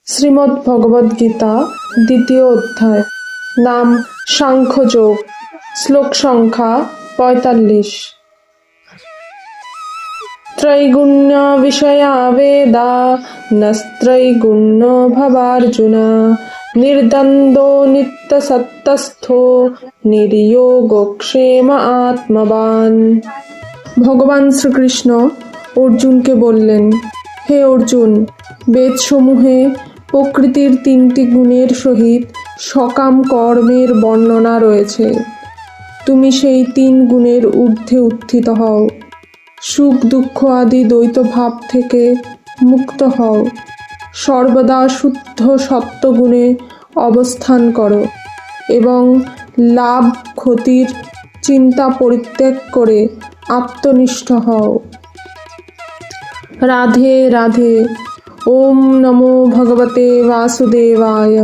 শ্রীমদ্ ভগবদ গীতা দ্বিতীয় অধ্যায়, নাম সাংখ্যযোগ, শ্লোক সংখ্যা ৪৫। ত্রৈগুণ্য বিষয়া বেদা নস্ত্রৈগুণ্য ভবার্জুন, নির্দ্বন্দ্বো নিত্যসত্ত্বস্থো নির্যোগক্ষেম আত্মবান। ভগবান শ্রীকৃষ্ণ অর্জুনকে বললেন, হে অর্জুন, বেদসমূহে প্রকৃতির ৩টি গুণের সহিত সকাম কর্মের বর্ণনা রয়েছে। তুমি সেই ৩ গুণের ঊর্ধ্বে উত্থিত হও। সুখ দুঃখ আদি দ্বৈত ভাব থেকে মুক্ত হও। সর্বদা শুদ্ধ সত্ত্বগুণে অবস্থান করো এবং লাভ ক্ষতির চিন্তা পরিত্যাগ করে আত্মনিষ্ঠ হও। রাধে রাধে। ওম নমো ভগবতে বাসুদেবায়।